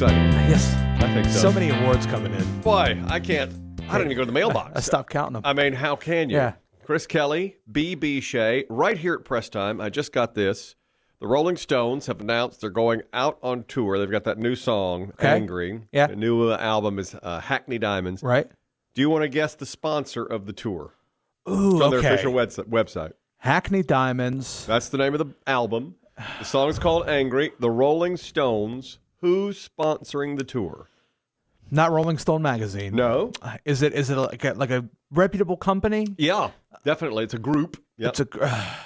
exciting. Yes. I think so. So many awards coming in. Boy, I don't even go to the mailbox. I stopped counting them. I mean, how can you? Yeah. Chris Kelly, BB Shea, right here at Press Time. I just got this. The Rolling Stones have announced they're going out on tour. They've got that new song, Angry. Yeah. The new album is Hackney Diamonds. Right. Do you want to guess the sponsor of the tour? Ooh, it's on their official website. Hackney Diamonds. That's the name of the album. The song is called Angry. The Rolling Stones. Who's sponsoring the tour? Not Rolling Stone magazine. No. Is it like a reputable company? Yeah, definitely. It's a group. Yep. It's a.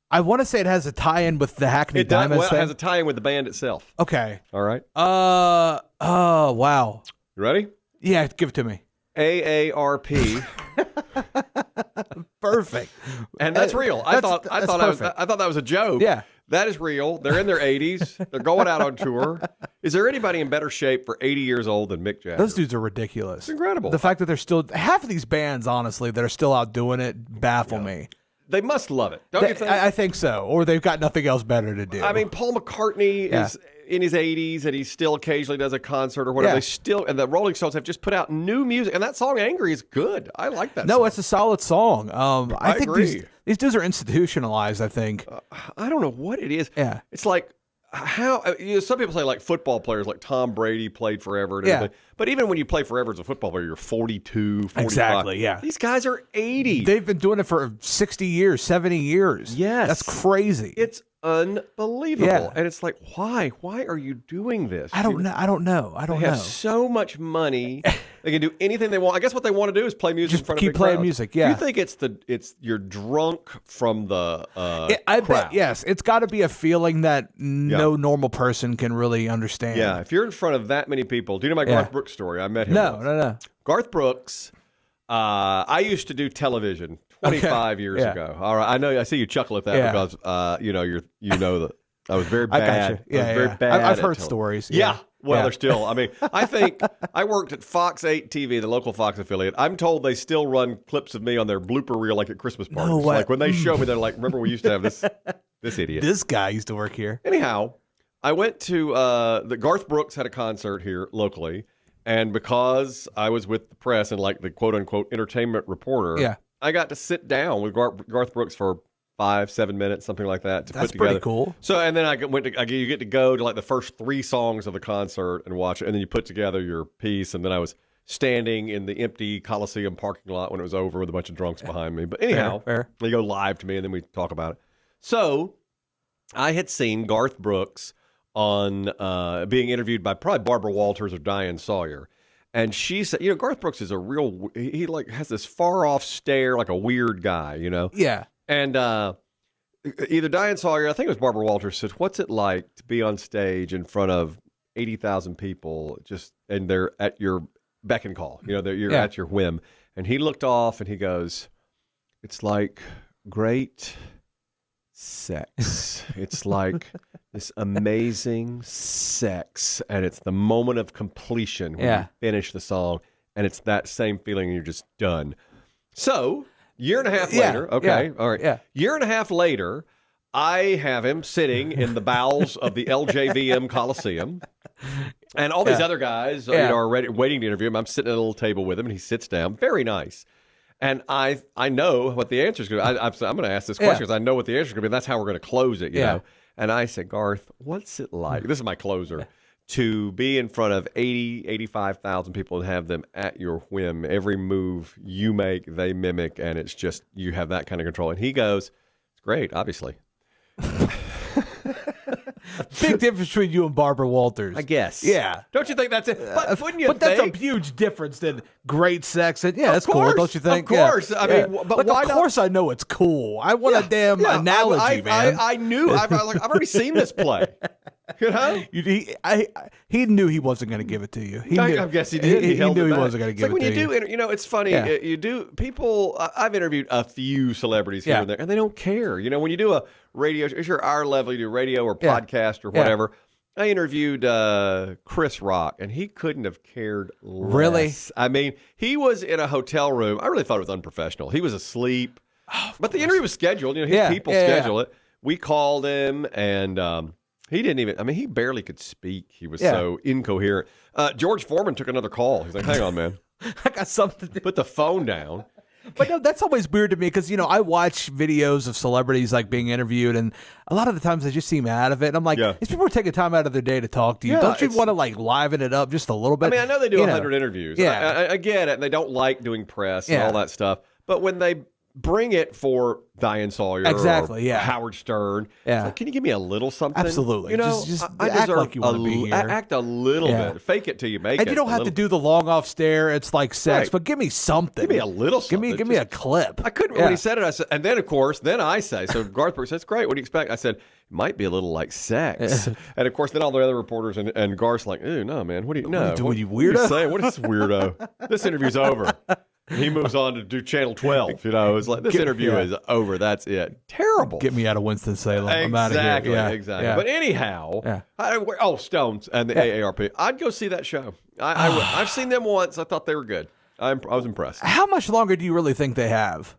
I want to say it has a tie-in with the Hackney Diamonds thing. It has a tie-in with the band itself. Okay. All right. Oh, wow. You ready? Yeah, give it to me. AARP. Perfect. And that's real. I thought that was a joke. Yeah. That is real. They're in their 80s. They're going out on tour. Is there anybody in better shape for 80 years old than Mick Jagger? Those dudes are ridiculous. It's incredible. The fact that they're still half of these bands, honestly, that are still out doing it baffle me. They must love it, don't you think? I think so. Or they've got nothing else better to do. I mean, Paul McCartney is in his 80s, and he still occasionally does a concert or whatever. Yeah. And the Rolling Stones have just put out new music, and that song "Angry" is good. I like that. No, song. It's a solid song. I think agree. These dudes are institutionalized. I think. I don't know what it is. Yeah, it's like how some people say like football players, like Tom Brady played forever. And everything. But even when you play forever as a football player, you're 42, 45. Exactly. Yeah, these guys are 80. They've been doing it for 60 years, 70 years. Yes, that's crazy. It's unbelievable. Yeah. And it's like, why? Why are you doing this? I don't know. They have so much money. They can do anything they want. I guess what they want to do is play music in front of big playing crowds. music, yeah. Do you think you're drunk from the I crowd? bet, yes. It's got to be a feeling that no normal person can really understand. Yeah, if you're in front of that many people. Do you know my Garth Brooks story? I met him once. No. Garth Brooks, I used to do television 25 years ago. All right, I know. I see you chuckle at that because that I was very bad. I got you. Yeah, very bad. I've heard stories. Yeah. Well, they're still. I mean, I think I worked at Fox 8 TV, the local Fox affiliate. I'm told they still run clips of me on their blooper reel, like at Christmas parties. No way. Like when they show me, they're like, "Remember, we used to have this idiot." This guy used to work here. Anyhow, I went to the Garth Brooks had a concert here locally, and because I was with the press and like the quote unquote entertainment reporter, I got to sit down with Garth Brooks for 5-7 minutes, something like that, to put together. That's pretty cool. So, and then you get to go to like the first 3 songs of the concert and watch it, and then you put together your piece. And then I was standing in the empty Coliseum parking lot when it was over with a bunch of drunks behind me. But anyhow, they go live to me, and then we talk about it. So, I had seen Garth Brooks on being interviewed by probably Barbara Walters or Diane Sawyer. And she said, Garth Brooks is he like has this far off stare, like a weird guy, Yeah. And either Diane Sawyer, I think it was Barbara Walters, said, "What's it like to be on stage in front of 80,000 people, and they're at your beck and call? You're at your whim." And he looked off and he goes, "It's like great sex. It's like this amazing sex, and it's the moment of completion when you finish the song, and it's that same feeling, and you're just done." So. Year and a half later, all right. Yeah. Year and a half later, I have him sitting in the bowels of the LJVM Coliseum, and all these other guys are waiting to interview him. I'm sitting at a little table with him, and he sits down. Very nice. And I know what the answer is going to be. I'm going to ask this question because I know what the answer is going to be. That's how we're going to close it, you know. And I said, "Garth, what's it like?" This is my closer. To be in front of 80, 85,000 people and have them at your whim. Every move you make, they mimic, and it's just, you have that kind of control. And he goes, "It's great, obviously." Big difference between you and Barbara Walters. I guess. Yeah. Don't you think that's it? But wouldn't you But that's a huge difference than great sex. And that's cool, don't you think? Of course. Yeah. I mean, but why of course I know it's cool. I want a damn analogy, man. I knew. I've already seen this play. He knew he wasn't going to give it to you. I guess he did. He knew he wasn't going to give it to you. When you do, it's funny. You do people. I've interviewed a few celebrities here and there, and they don't care. When you do a radio, if you're our level, you do radio or podcast or whatever. I interviewed Chris Rock, and he couldn't have cared less. Really? I mean, he was in a hotel room. I really thought it was unprofessional. He was asleep, but the interview was scheduled. His people schedule it. We called him, and He didn't even, I mean, he barely could speak. He was so incoherent. George Foreman took another call. He's like, hang on, man. I got something to do. Put the phone down. But no, that's always weird to me because, you know, I watch videos of celebrities like being interviewed, and a lot of the times they just seem out of it. And I'm like, these people are taking time out of their day to talk to you. Don't you want to like liven it up just a little bit? I mean, I know they do 100 interviews. Yeah. I get it. And they don't like doing press and all that stuff. But when they bring it for Diane Sawyer or Howard Stern, like, can you give me a little something? Absolutely. You know, just I act like you want to be here. Act a little bit. Fake it till you make it. And you don't have to do the long off stare. It's like sex, but give me something. Give me a little something. Give me a clip. I couldn't, when he said it, I said, and then of course, I say, so Garth Brooks says, great, what do you expect? I said, it might be a little like sex. And of course, then all the other reporters and Garth's like, ooh, no, man, what do you know? What you weirdo? What is this weirdo? This interview's over. He moves on to do Channel 12. You know, it's like, this interview is over. That's it. Terrible. Get me out of Winston-Salem. I'm out of here. Exactly. But anyhow, Stones and the AARP. I'd go see that show. I've seen them once. I thought they were good. I was impressed. How much longer do you really think they have?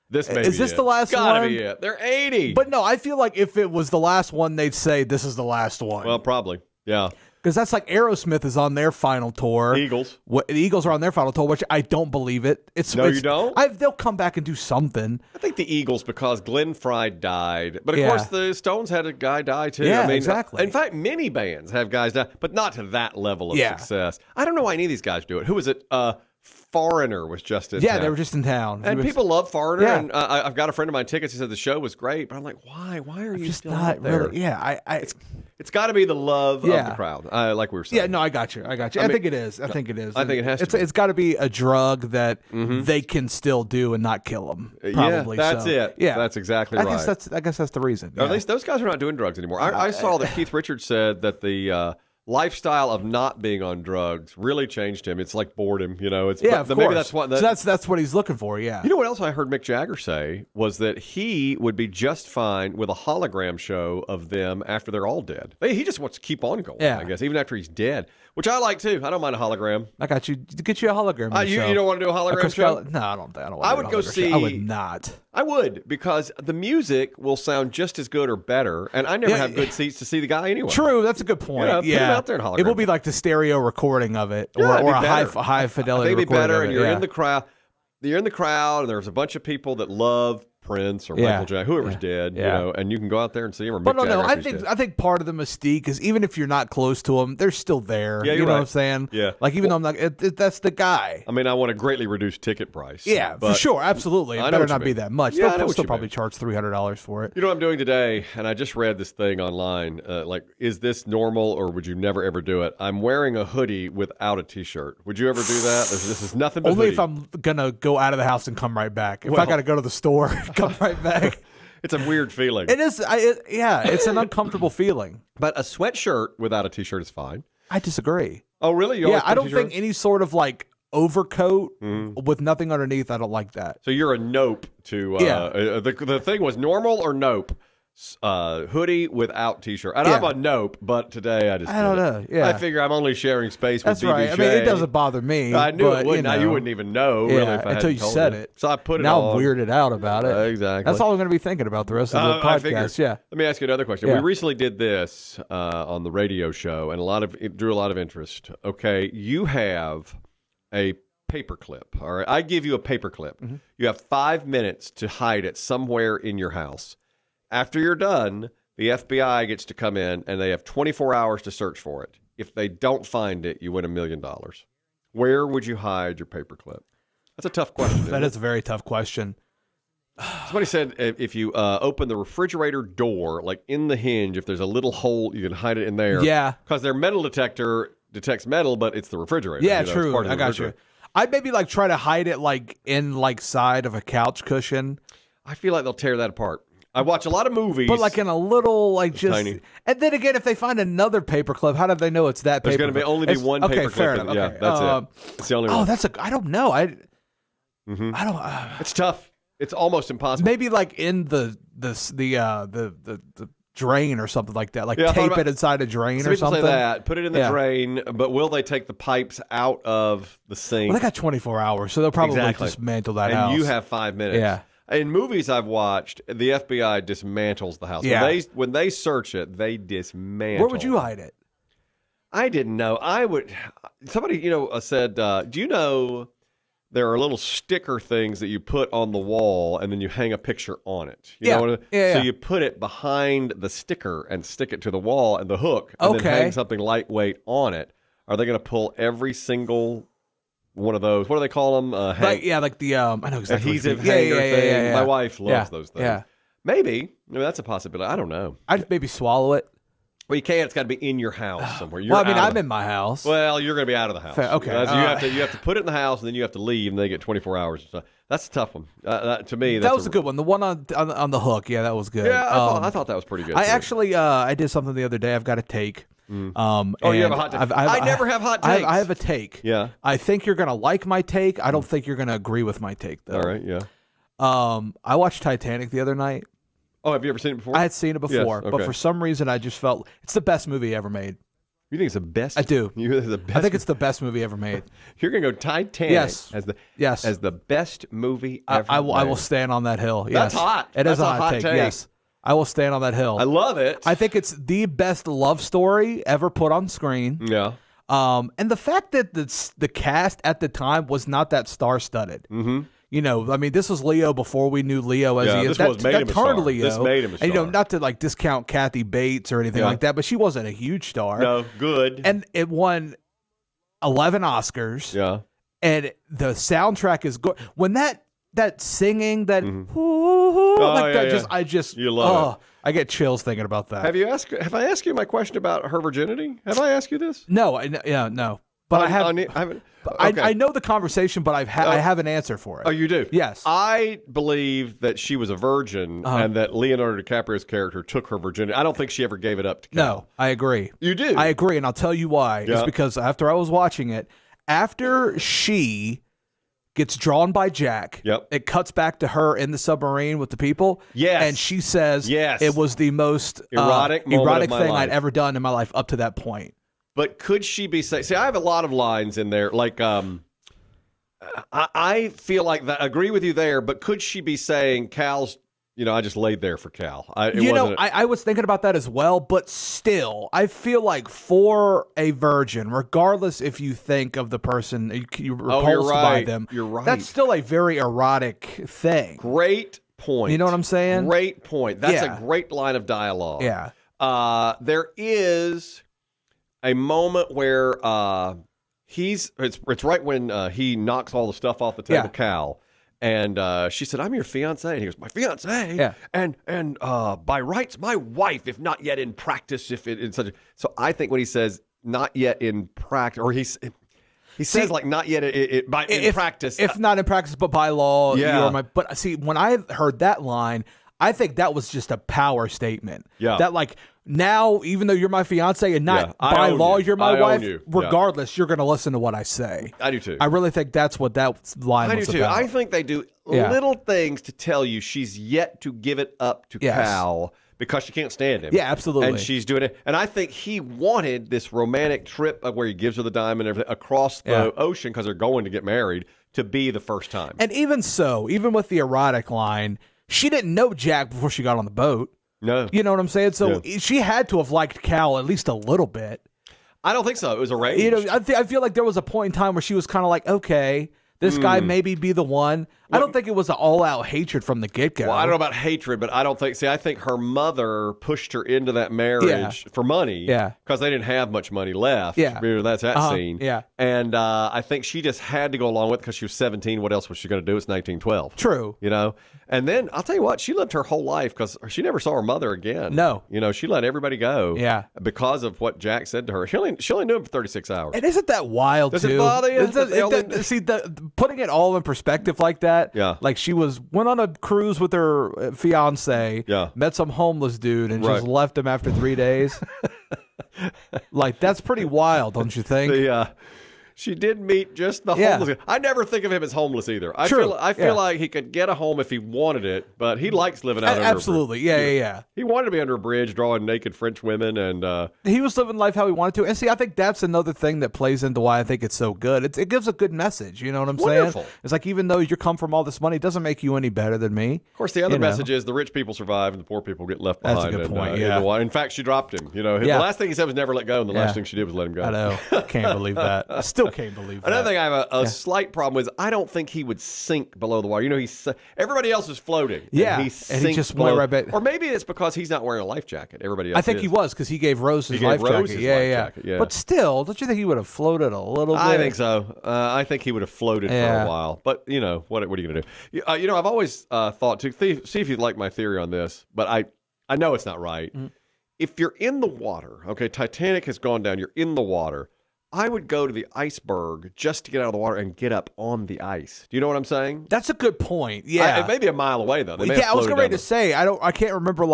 This may is this the last one? Gotta be it. They're 80. But no, I feel like if it was the last one, they'd say this is the last one. Well, probably. Yeah. Because that's like Aerosmith is on their final tour. Eagles. The Eagles are on their final tour, which I don't believe it. You don't? They'll come back and do something. I think the Eagles, because Glenn Fry died. But of course, the Stones had a guy die too. Yeah, I mean, exactly. In fact, many bands have guys die, but not to that level of success. I don't know why any of these guys do it. Who was it? Foreigner was just in town. Yeah, they were just in town. And people love Foreigner. Yeah. And I've got a friend of mine tickets. He said the show was great. But I'm like, why? Why are you still out there? Really, yeah, it's got to be the love of the crowd, like we were saying. Yeah, no, I got you. I think it is. I think it is. I think it has to be. It's got to be a drug that they can still do and not kill them. Probably. Yeah, that's it. Yeah, that's exactly right. I guess that's the reason. Or at least those guys are not doing drugs anymore. I saw that Keith Richards said that the lifestyle of not being on drugs really changed him. It's like boredom, you know. Of course. Maybe that's what. So that's what he's looking for. Yeah. You know what else I heard Mick Jagger say was that he would be just fine with a hologram show of them after they're all dead. He just wants to keep on going. I guess even after he's dead, which I like too. I don't mind a hologram. I got you. Get you a hologram. You don't want to do a hologram show? No, I don't. I would go see. I would not. I would, because the music will sound just as good or better, and I never have good seats to see the guy anyway. True, that's a good point. Put him out there in hologram. It will be like the stereo recording of it, or a high fidelity. It'd be recording better, of it. and you're in the crowd. You're in the crowd, and there's a bunch of people that love Prince or Michael Jackson, whoever's dead, you know, and you can go out there and see him. Or Mick Jagger I think part of the mystique is even if you're not close to them, they're still there. Yeah, you know what I'm saying? Yeah. Like even though I'm not, that's the guy. I mean, I want a greatly reduced ticket price. Yeah, for sure, absolutely. It better not be that much. Yeah, They'll still probably charge $300 for it. You know what I'm doing today? And I just read this thing online. Like, is this normal or would you never ever do it? I'm wearing a hoodie without a T-shirt. Would you ever do that? This is nothing but only hoodie. if I'm gonna go out of the house and come right back. If I got to go to the store, come right back. It's a weird feeling. It is. It's an uncomfortable feeling. But a sweatshirt without a T-shirt is fine. I disagree. Oh, really? I don't think any sort of like overcoat with nothing underneath. I don't like that. So you're a nope to. The thing was normal or nope. Hoodie without T-shirt. And I'm a nope, but today I don't know. Yeah, I figure I'm only sharing space with BB Shea. Right. I mean, it doesn't bother me. I knew it wouldn't. You know, you wouldn't even know really if I until you said it. So I put it now on. I'm weirded out about it. Exactly. That's all I'm going to be thinking about the rest of the podcast. Yeah. Let me ask you another question. We recently did this on the radio show, and it drew a lot of interest. Okay, you have a paperclip. All right, I give you a paperclip. You have 5 minutes to hide it somewhere in your house. After you're done, the FBI gets to come in, and they have 24 hours to search for it. If they don't find it, you win $1 million. Where would you hide your paperclip? That's a tough question. That is a very tough question. Somebody said if you open the refrigerator door, like in the hinge, if there's a little hole, you can hide it in there. Yeah. Because their metal detector detects metal, but it's the refrigerator. Yeah, true. I got you. I'd maybe like try to hide it like in like side of a couch cushion. I feel like they'll tear that apart. I watch a lot of movies. But like in a little, like just... Tiny. And then again, if they find another paperclip, how do they know it's that paperclip? There's going to only be one paperclip. Fair enough. Yeah, that's it. It's the only one. I don't know. I don't... It's tough. It's almost impossible. Maybe like in the drain or something like that. Like tape it inside a drain or something. Say that. Put it in the drain, but will they take the pipes out of the sink? Well, they got 24 hours, so they'll probably dismantle that house. And you have 5 minutes. Yeah. In movies I've watched, the FBI dismantles the house. Yeah. When they search it, they dismantle. Where would you hide it? I didn't know. Somebody, said, do you know there are little sticker things that you put on the wall and then you hang a picture on it? So you put it behind the sticker and stick it to the wall and the hook and then hang something lightweight on it. Are they going to pull every single one of those? What do they call them? Like the I know exactly. Adhesive hanger thing. Yeah. My wife loves those things. Yeah. Maybe. That's a possibility. I don't know. I'd maybe swallow it. Well, you can't. It's got to be in your house somewhere. I'm in my house. Well, you're going to be out of the house. Okay. You have to put it in the house, and then you have to leave, and they get 24 hours. So that's a tough one. To me, that was a good one. The one on the hook. Yeah, that was good. Yeah, I thought that was pretty good. I did something the other day. I've got a take. You have a hot take. I never have hot takes. I have a take. Yeah. I think you're going to like my take. I don't think you're going to agree with my take, though. All right, yeah. I watched Titanic the other night. Oh, have you ever seen it before? I had seen it before, but for some reason I just felt it's the best movie ever made. You think it's the best? I do. I think it's the best movie ever made. You're going to go Titanic as the best movie ever made. I will stand on that hill. Yes. That's hot. It is a hot take. Yes. I will stand on that hill. I love it. I think it's the best love story ever put on screen. Yeah. And the fact that the cast at the time was not that star-studded. Mm-hmm. This was Leo before we knew Leo as he is. This made him a star. Leo. This made him a star. And, not to discount Kathy Bates or anything like that, but she wasn't a huge star. No, good. And it won 11 Oscars. Yeah. And the soundtrack is good. When that singing, that you love it. I get chills thinking about that. Have I asked you my question about her virginity? Have I asked you this? No, no. But I haven't. I know the conversation, but I have an answer for it. Oh, you do? Yes. I believe that she was a virgin and that Leonardo DiCaprio's character took her virginity. I don't think she ever gave it up to Cal. No, I agree. You do? I agree, and I'll tell you why. Yeah. It's because after I was watching it, after she gets drawn by Jack, it cuts back to her in the submarine with the people. Yes. And she says it was the most erotic thing life. I'd ever done in my life up to that point. But could she be saying? See, I have a lot of lines in there. Like, I feel like that. Agree with you there. But could she be saying, "Cal's"? I just laid there for Cal. I was thinking about that as well. But still, I feel like for a virgin, regardless if you think of the person you're repulsed by them, you're right. That's still a very erotic thing. Great point. You know what I'm saying? Great point. That's a great line of dialogue. Yeah. There is a moment where it's right when he knocks all the stuff off the table, Cal, and she said, "I'm your fiance," and he goes, "My fiance, and by rights, my wife, if not yet in practice, if it in such." So I think when he says "not yet in practice," or he says like "not yet in practice," if not in practice, but by law, yeah. But see, when I heard that line, I think that was just a power statement. Yeah. That now, even though you're my fiance and not by law, you're my wife, regardless, you're going to listen to what I say. I do too. I really think that's what that line was about. I think they do little things to tell you she's yet to give it up to Cal because she can't stand him. Yeah, absolutely. And she's doing it. And I think he wanted this romantic trip where he gives her the diamond and everything across the ocean because they're going to get married to be the first time. And even so, even with the erotic line, she didn't know Jack before she got on the boat. No. You know what I'm saying? So she had to have liked Cal at least a little bit. I don't think so. It was arranged. I feel like there was a point in time where she was kind of like, okay, this guy maybe be the one. I don't think it was an all-out hatred from the get-go. Well, I don't know about hatred, but I don't think... See, I think her mother pushed her into that marriage for money. Yeah. Because they didn't have much money left. Yeah. That's that scene. Yeah. And I think she just had to go along with it because she was 17. What else was she going to do? It's 1912. True. And then, I'll tell you what, she lived her whole life because she never saw her mother again. No. She let everybody go. Yeah. Because of what Jack said to her. She only knew him for 36 hours. And isn't that wild, Does too? it bother you? See, putting it all in perspective like that, like she went on a cruise with her fiance, met some homeless dude, and just left him after 3 days. Like, that's pretty wild, don't you think? She did meet just the homeless guy. I never think of him as homeless either. I feel like he could get a home if he wanted it, but he likes living out under absolutely. a bridge. Yeah. He wanted to be under a bridge drawing naked French women, and he was living life how he wanted to. And see, I think that's another thing that plays into why I think it's so good. It gives a good message. You know what I'm saying? It's like, even though you come from all this money, it doesn't make you any better than me. Of course, the other message is the rich people survive and the poor people get left behind. That's a good point. In fact, she dropped him. The last thing he said was never let go, and the last thing she did was let him go. I know. Can't believe that. I still can't believe that. Another thing I have a slight problem with, I don't think he would sink below the water. Everybody else is floating. Yeah. And he just went right back. Or maybe it's because he's not wearing a life jacket. Everybody else I think he was, because he gave Rose his life jacket. Yeah. But still, don't you think he would have floated a little bit? I think so. I think he would have floated for a while. But, what are you going to do? I've always thought, to see if you like my theory on this, but I know it's not right. Mm-hmm. If you're in the water, okay, Titanic has gone down, you're in the water, I would go to the iceberg just to get out of the water and get up on the ice. Do you know what I'm saying? That's a good point. Yeah. It may be a mile away, though. I was ready to say, I can't remember,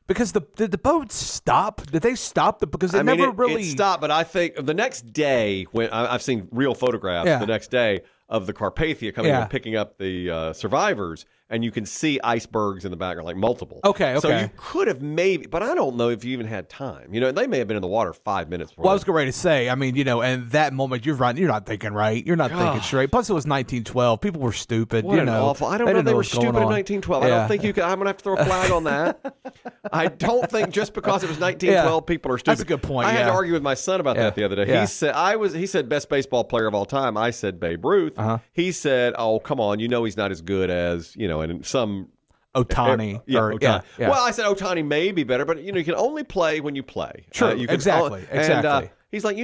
because did the boat stop? Did they stop? Because it stopped, but I think the next day, when I've seen real photographs the next day of the Carpathia coming and picking up the survivors, and you can see icebergs in the background, like multiple. Okay. So you could have maybe, but I don't know if you even had time. They may have been in the water 5 minutes before. Well, I was ready to say, and that moment you're not thinking right. You're not thinking straight. Plus, it was 1912. People were stupid. What awful. I don't know if they were stupid in 1912. I don't think you can. I'm going to have to throw a flag on that. I don't think just because it was 1912, people are stupid. That's a good point. I had to argue with my son about that the other day. Yeah. He said best baseball player of all time. I said Babe Ruth. Uh-huh. He said, "Oh, come on, he's not as good as and some." Ohtani. Ohtani. Well, I said Ohtani may be better, but you can only play when you play. True. Exactly. And he's like,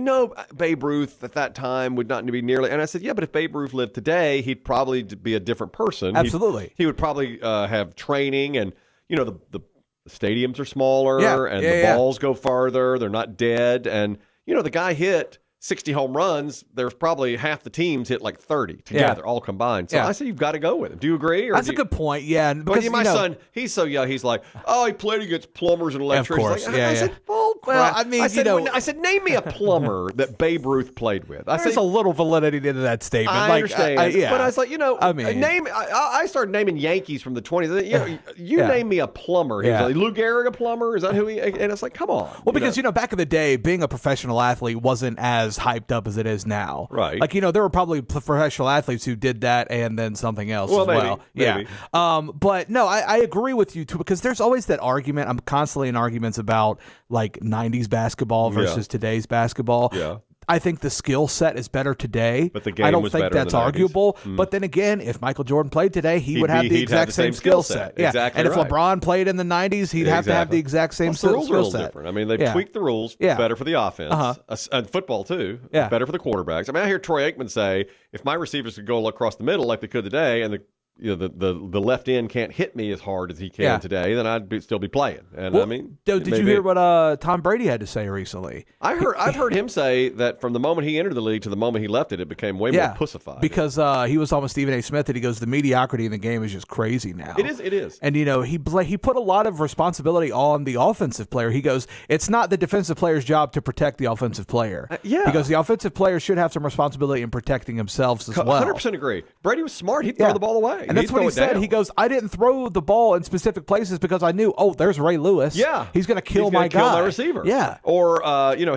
Babe Ruth at that time would not be nearly. And I said, yeah, but if Babe Ruth lived today, he'd probably be a different person. Absolutely. He would probably have training, and the stadiums are smaller, and the balls go farther. They're not dead, and the guy hit 60 home runs. There's probably half the teams hit like 30 together, all combined. So I say you've got to go with him. Do you agree? That's a good point. Yeah. Because my son, he's so young. He's like, he played against plumbers and electricians. Of course. I said, well, I mean, I said, name me a plumber that Babe Ruth played with. There's a little validity to that statement. I understand. But I was like, name. I started naming Yankees from the 20s. Name me a plumber. He's like, Lou Gehrig a plumber? Is that who he? And it's like, come on. Well, because back in the day, being a professional athlete wasn't as hyped up as it is now. Right. There were probably professional athletes who did that and then something else as well. Maybe. Yeah. But no, I agree with you too, because there's always that argument. I'm constantly in arguments about 90s basketball versus today's basketball. Yeah. I think the skill set is better today. But the game I don't was think better that's in the 90s. Arguable. But then again, if Michael Jordan played today, he'd would have the exact same skill set. Yeah. Exactly. And if LeBron played in the 90s, he'd have to have the exact same skill set. The rules are different. I mean, they've tweaked the rules better for the offense. And football, too. Better for the quarterbacks. I mean, I hear Troy Aikman say, if my receivers could go across the middle like they could today, and the left end can't hit me as hard as he can today, then I'd still be playing. And did you hear what Tom Brady had to say recently? I've heard him say that from the moment he entered the league to the moment he left it became way more pussified. Because he was almost Stephen A. Smith, and he goes, the mediocrity in the game is just crazy now. It is. And he put a lot of responsibility on the offensive player. He goes, it's not the defensive player's job to protect the offensive player. Because the offensive player should have some responsibility in protecting themselves as well. 100% agree. Brady was smart. He'd throw the ball away. And that's what he said. Down. He goes, I didn't throw the ball in specific places because I knew, there's Ray Lewis. Yeah. He's going to kill my guy. Kill my receiver. Yeah. Or,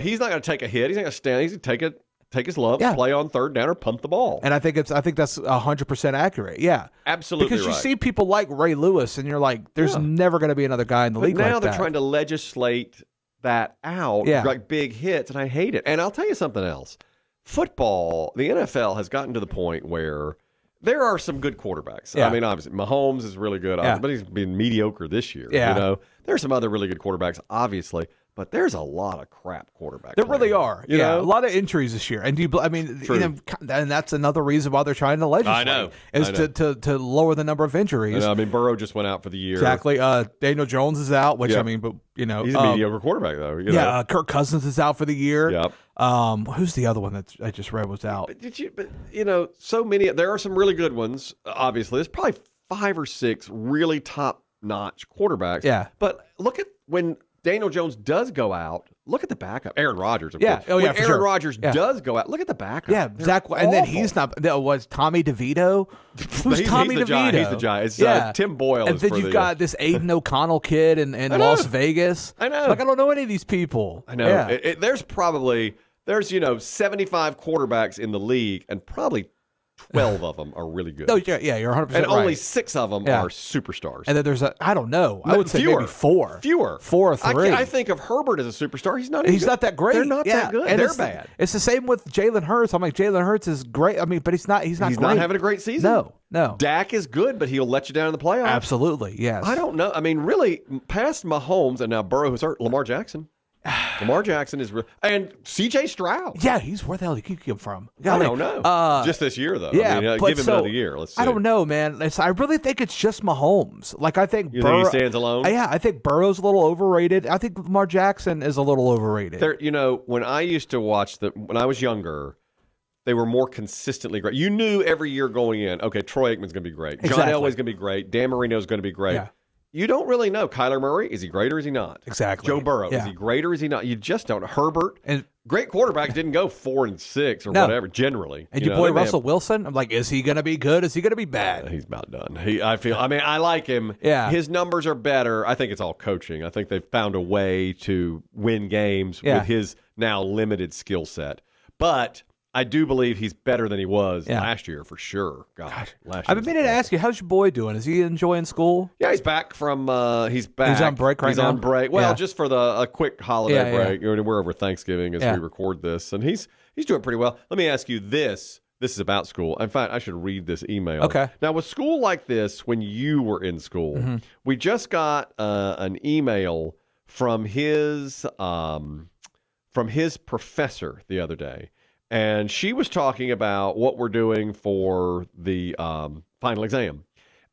he's not going to take a hit. He's not going to stand. He's going to take his lumps, play on third down, or pump the ball. And I think that's 100% accurate. Yeah. Absolutely because you see people like Ray Lewis, and you're like, there's never going to be another guy in the league like that. Now they're trying to legislate that out, like big hits, and I hate it. And I'll tell you something else. Football, the NFL has gotten to the point where there are some good quarterbacks. Yeah. I mean, obviously, Mahomes is really good, but he's been mediocre this year. Yeah. There's some other really good quarterbacks, obviously, but there's a lot of crap quarterbacks. There really are. You know? A lot of injuries this year. And and that's another reson why they're trying to legislate. I know. Is to lower the number of injuries. I mean, Burrow just went out for the year. Exactly. Daniel Jones is out, which he's a mediocre quarterback though. Kirk Cousins is out for the year. Yep. Who's the other one that I just read was out? But so many. There are some really good ones. Obviously, there's probably 5 or 6 really top-notch quarterbacks. Yeah. But look at when Daniel Jones does go out, look at the backup. Aaron Rodgers, of Yeah. course. Oh, yeah, when for Aaron sure. Rodgers does go out, look at the backup. Yeah, They're Zach, and then awful. he's not. That was Tommy DeVito. Who's Tommy the DeVito? giant. He's the giant. It's Tim Boyle. And is then for you've the, got this Aiden O'Connell kid in Las Vegas. I know. Like, I don't know any of these people. I know. Yeah. There's 75 quarterbacks in the league, and probably 12 of them are really good. No, yeah, you're 100% and right. only 6 of them are superstars. And then there's I don't know. I would say maybe 4. Fewer. 4 or 3. I think of Herbert as a superstar. He's not that great. They're not that good. And They're bad. It's the same with Jalen Hurts. I'm like, Jalen Hurts is great. I mean, but he's not great. He's not having a great season. No. Dak is good, but he'll let you down in the playoffs. Absolutely, yes. I don't know. I mean, really, past Mahomes and now Burrow, who's hurt, Lamar Jackson. Lamar Jackson is and C.J. Stroud. Yeah, where the hell did he come from? I don't know. Just this year, though. Yeah, I mean, give him another year. Let's see. I don't know, man. I really think it's just Mahomes. Like, I think Burrow. Think he stands alone? Yeah, I think Burrow's a little overrated. I think Lamar Jackson is a little overrated. When I used to watch when I was younger, they were more consistently great. You knew every year going in, okay, Troy Aikman's going to be great. John Elway's going to be great. Dan Marino's going to be great. Yeah. You don't really know. Kyler Murray, is he great or is he not? Exactly. Joe Burrow, is he great or is he not? You just don't. Herbert, and great quarterbacks didn't go 4 and 6 or whatever, generally. And your boy Russell Wilson, I'm like, is he going to be good? Is he going to be bad? He's about done. I like him. Yeah. His numbers are better. I think it's all coaching. I think they've found a way to win games with his now limited skill set. But I do believe he's better than he was last year for sure. Gosh, last year. I've been meaning to ask you, how's your boy doing? Is he enjoying school? Yeah, he's back from. He's on break right now. He's on break. Well, just for a quick holiday break. We're over Thanksgiving as we record this, and he's doing pretty well. Let me ask you this. This is about school. In fact, I should read this email. Okay. Now, with school like this, when you were in school, we just got an email from his professor the other day. And she was talking about what we're doing for the final exam.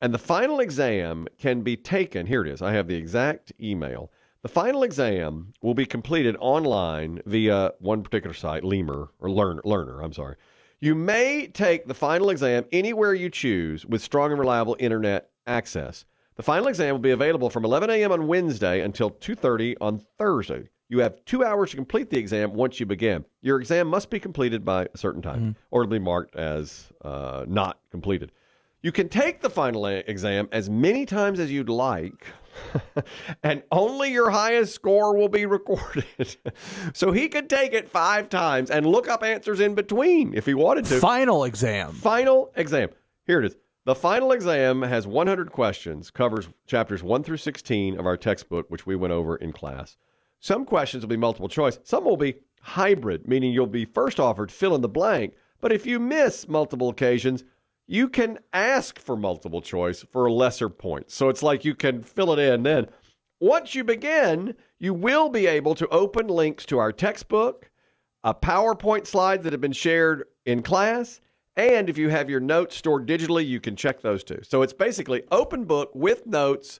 And the final exam can be taken. Here it is. I have the exact email. The final exam will be completed online via one particular site, Learner. I'm sorry. You may take the final exam anywhere you choose with strong and reliable internet access. The final exam will be available from 11 a.m. on Wednesday until 2:30 on Thursday. You have 2 hours to complete the exam once you begin. Your exam must be completed by a certain time, or it'll be marked as not completed. You can take the final exam as many times as you'd like, and only your highest score will be recorded. So he could take it 5 times and look up answers in between if he wanted to. Final exam. Final exam. Here it is. The final exam has 100 questions, covers chapters 1 through 16 of our textbook, which we went over in class. Some questions will be multiple choice. Some will be hybrid, meaning you'll be first offered fill in the blank. But if you miss multiple occasions, you can ask for multiple choice for a lesser point. So it's like you can fill it in then. Once you begin, you will be able to open links to our textbook, a PowerPoint slide that have been shared in class, and if you have your notes stored digitally, you can check those too. So it's basically open book with notes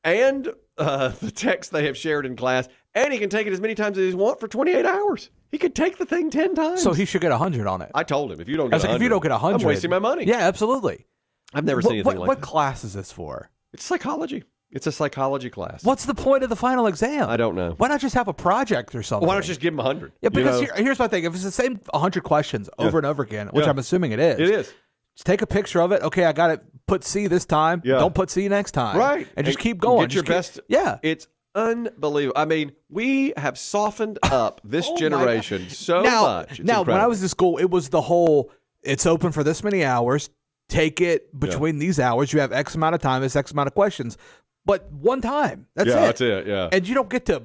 and the text they have shared in class, and he can take it as many times as he wants for 28 hours. He could take the thing 10 times. So he should get 100 on it. I told him, if you don't get 100, if you don't get 100, I'm wasting my money. Yeah, absolutely. I've never seen anything like that. What class is this for? It's psychology. It's a psychology class. What's the point of the final exam? I don't know. Why not just have a project or something? Why don't you just give him 100? Yeah, because here's my thing. If it's the same 100 questions over and over again, which I'm assuming it is. It is. Just take a picture of it. Okay, I got it. Put C this time. Yeah. Don't put C next time. Right. And just keep going. Get your best. Yeah. It's unbelievable. I mean, we have softened up this generation so much. It's incredible. When I was in school, it was the whole, it's open for this many hours. Take it between these hours. You have X amount of time. It's X amount of questions. But one time. That's it. That's it. Yeah. And you don't get to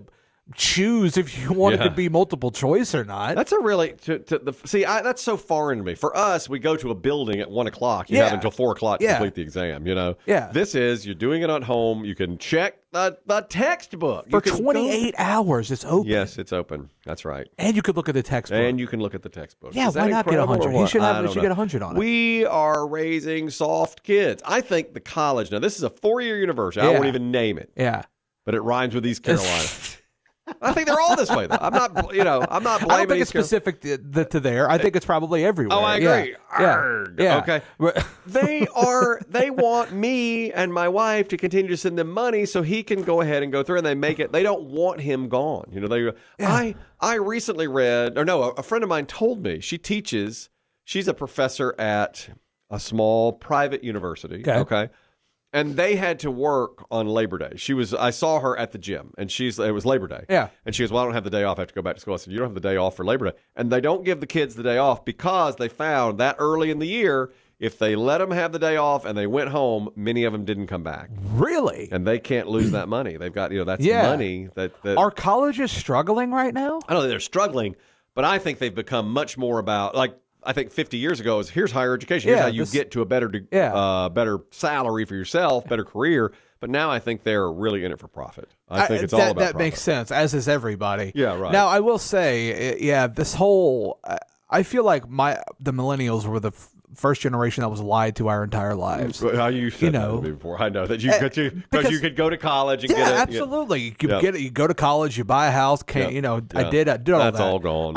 choose if you want it to be multiple choice or not. That's a really that's so foreign to me. For us, we go to a building at 1 o'clock. You have until 4 o'clock to complete the exam. Yeah. This is you're doing it at home. You can check the textbook for 28 hours. It's open. Yes, it's open. That's right. And you could look at the textbook. And you can look at the textbook. Yeah. Why not get 100? He should get 100 on it. We are raising soft kids. I think the college now. This is a 4-year university. I won't even name it. Yeah. But it rhymes with East Carolina. I think they're all this way, though. I'm not blaming. I don't think it's specific to there. I think it's probably everywhere. Oh, I agree. Yeah. Okay. They want me and my wife to continue to send them money so he can go ahead and go through, and they make it. They don't want him gone. I recently read, a friend of mine told me she's a professor at a small private university. Okay. And they had to work on Labor Day. I saw her at the gym, and it was Labor Day. Yeah. And she goes, well, I don't have the day off. I have to go back to school. I said, you don't have the day off for Labor Day. And they don't give the kids the day off because they found that early in the year, if they let them have the day off and they went home, many of them didn't come back. Really? And they can't lose that money. They've got, that's money that... Are colleges struggling right now? I don't think they're struggling, but I think they've become much more about, I think 50 years ago is here's higher education. Here's how you get to a better salary for yourself, better career. But now I think they're really in it for profit. I think it's all about that profit. makes sense, as is everybody. Yeah, right. Now, I will say, this whole I feel like the millennials were the first generation that was lied to our entire lives. How you said that to me before. I know that you could go to college and get it. Absolutely. You go to college, you buy a house. I did all That's that. all gone.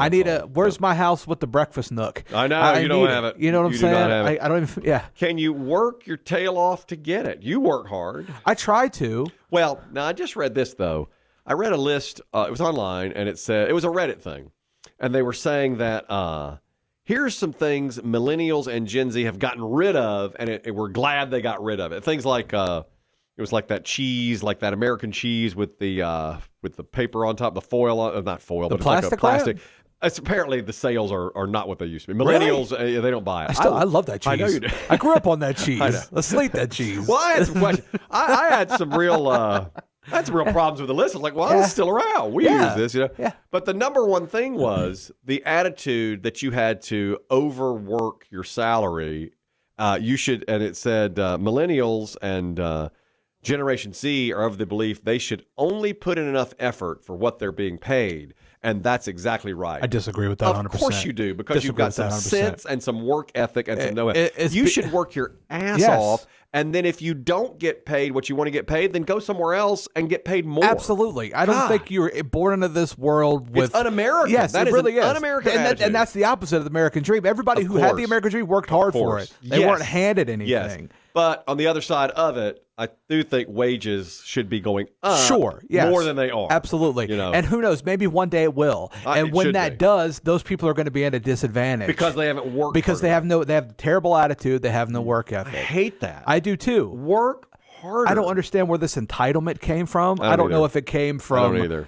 Where's my house with the breakfast nook? I know you don't have it. You know what I'm saying? Do not have it. I don't even. Yeah. Can you work your tail off to get it? You work hard. I try to. Well, now I just read this though. I read a list. It was online, and it said it was a Reddit thing, and they were saying that. Here's some things millennials and Gen Z have gotten rid of, and we're glad they got rid of it. Things like it was like that cheese, like that American cheese with the paper on top, the foil, not foil, but plastic, it's like a plastic. It's apparently the sales are not what they used to be. Millennials, really? they don't buy it. I love that cheese. I know you do. I grew up on that cheese. Let's eat that cheese. Well, I had some questions. I had some real. I had some real problems with the list. I was like, well, it's still around. We use this, Yeah. But the number one thing was the attitude that you had to overwork your salary. You should, and it said millennials and Generation Z are of the belief they should only put in enough effort for what they're being paid. And that's exactly right. I disagree with that 100%. Of course you do, because you've got some sense and some work ethic and some know-how. You should work your ass off, and then if you don't get paid what you want to get paid, then go somewhere else and get paid more. Absolutely. I don't think you're born into this world with... It's un-American. Yes, that it really is. Un-American attitude. And that's the opposite of the American dream. Everybody who had the American dream worked hard for it. They weren't handed anything. Yes. But on the other side of it, I do think wages should be going up more than they are. Absolutely. And who knows, maybe one day it will. And when that does, those people are going to be at a disadvantage. Because they haven't worked Because they have terrible attitude, they have no work ethic. I hate that. I do too. Work harder. I don't understand where this entitlement came from. I don't know if it came from... I don't either.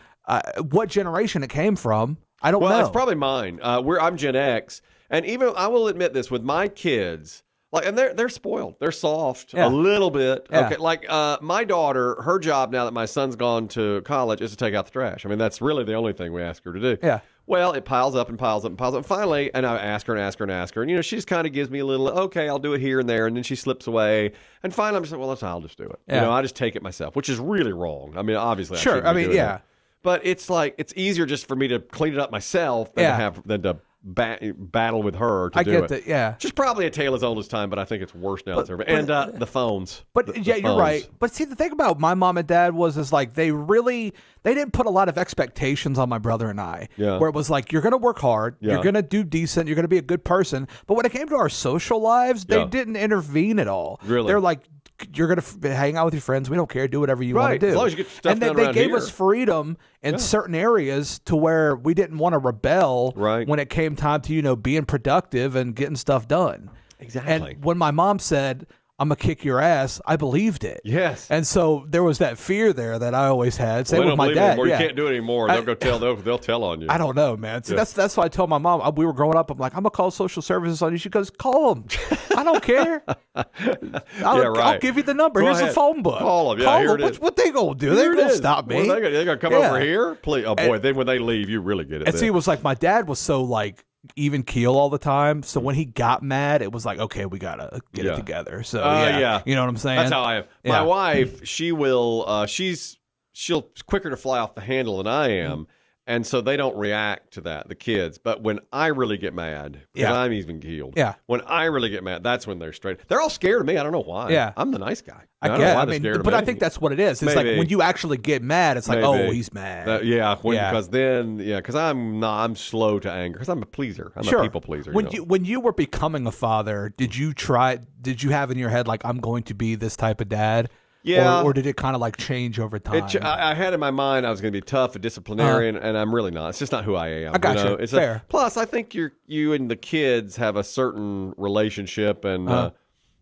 What generation it came from. I don't know. Well, it's probably mine. I'm Gen X. And even, I will admit this, with my kids... and they're spoiled. They're soft a little bit. Yeah. Okay, my daughter, her job now that my son's gone to college is to take out the trash. I mean, that's really the only thing we ask her to do. Yeah. Well, it piles up and piles up and piles up. And finally, and I ask her and ask her and ask her, and she just kind of gives me a little, okay, I'll do it here and there, and then she slips away. And finally, I'm just like, well, I'll just do it. Yeah. I just take it myself, which is really wrong. I mean, obviously, sure. I mean, yeah. But it's like it's easier just for me to clean it up myself than to battle with her to do it. I get that, yeah. Which is probably a tale as old as time, but I think it's worse now. And the phones. But you're right. But see, the thing about my mom and dad is like they didn't put a lot of expectations on my brother and I. Yeah. Where it was like, you're going to work hard, you're going to do decent, you're going to be a good person. But when it came to our social lives, they didn't intervene at all. Really? They're like, you're going to hang out with your friends. We don't care. Do whatever you want to do. As long as you get stuff and done they around gave here. us freedom in certain areas to where we didn't want to rebel when it came time to, being productive and getting stuff done. Exactly. And when my mom said, I'm going to kick your ass, I believed it. Yes. And so there was that fear there that I always had. Same with my dad. You can't do it anymore. They'll tell on you. I don't know, man. See, that's why I told my mom. We were growing up. I'm like, I'm going to call social services on you. She goes, call them. I don't care. I'll give you the number. Here's the phone book. Call them. Yeah, here it is. What they going to do? They're going to stop me. Well, they're going to come over here? Please. Oh, boy. Then when they leave, you really get it. And see, it was like my dad was so like, even keel all the time. So when he got mad, it was like, okay, we gotta get it together. So you know what I'm saying? That's how I am. My wife, she'll quicker to fly off the handle than I am. And so they don't react to that, the kids. But when I really get mad, because I'm even keeled, when I really get mad, that's when they're straight. They're all scared of me. I don't know why. Yeah. I'm the nice guy. I don't know why they're scared of me. But I think that's what it is. It's like when you actually get mad, it's like, oh, he's mad. Because I'm slow to anger, because I'm a pleaser. I'm a people pleaser. When you were becoming a father, did you have in your head, like, I'm going to be this type of dad? Yeah. Or did it kind of like change over time? I had in my mind I was going to be tough, a disciplinarian, and I'm really not. It's just not who I am. I got you. It's fair. Plus, I think you and the kids have a certain relationship, and I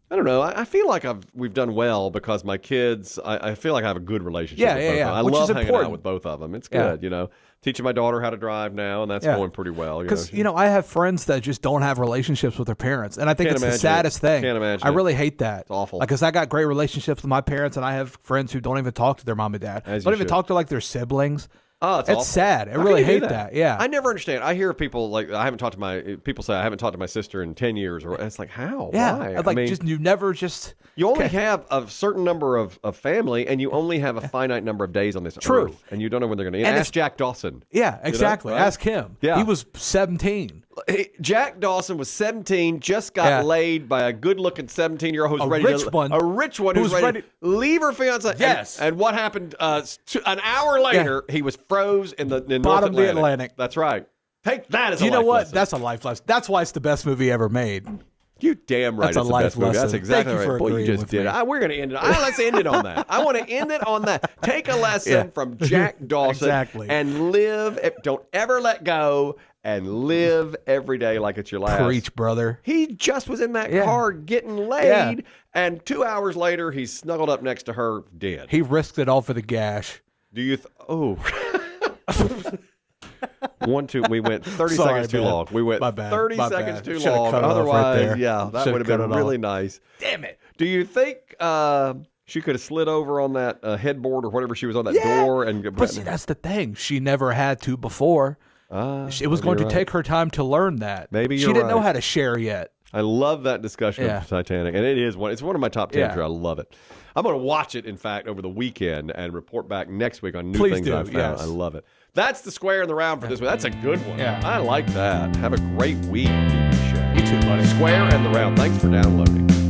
don't know. I feel like we've done well because my kids. I feel like I have a good relationship. with both of them. I love hanging out with both of them. It's good, Teaching my daughter how to drive now, and that's going pretty well. Because I have friends that just don't have relationships with their parents, and I think it's the saddest thing. Can't imagine. I really hate that. It's awful. Because I got great relationships with my parents, and I have friends who don't even talk to their mom and dad. Don't even talk to like their siblings. Oh, it's sad. I really hate that. Yeah, I never understand. I hear people people say I haven't talked to my sister in 10 years, or it's like, how? Yeah, why? You only have a certain number of family, and you only have a finite number of days on this earth, and you don't know when they're going to end. Ask Jack Dawson. Yeah, exactly. Ask him. Yeah. He was 17. Jack Dawson was 17, just got laid by a good-looking 17-year-old who's ready a rich one who's ready to leave her fiancé. Yes. And what happened an hour later, he was froze in bottom North of the Atlantic. That's right. Take that as a life lesson. You know what? That's a life lesson. That's why it's the best movie ever made. You damn right. That's it's a life the best movie. lesson. That's exactly right. Boy, you just did it. We're going to end it. Let's end it on that. I want to end it on that. Take a lesson from Jack Dawson and live. Don't ever let go. And live every day like it's your last. Preach, brother. He just was in that car getting laid, and 2 hours later, he's snuggled up next to her, dead. He risked it all for the gash. Do you? We went 30 seconds too long. We went 30 seconds too long. Otherwise, that would have been really nice. Damn it. Do you think she could have slid over on that headboard or whatever she was on that door? But see, that's the thing. She never had to before. It was going to take her time to learn that. Maybe she didn't know how to share yet. I love that discussion of Titanic, and it's one of my top 10. I love it. I'm going to watch it, in fact, over the weekend and report back next week on new things I've found. Yes. I love it. That's the square and the round for this week. That's a good one. Yeah. I like that. Have a great week, BB Shea. You too, buddy. Square and the round. Thanks for downloading.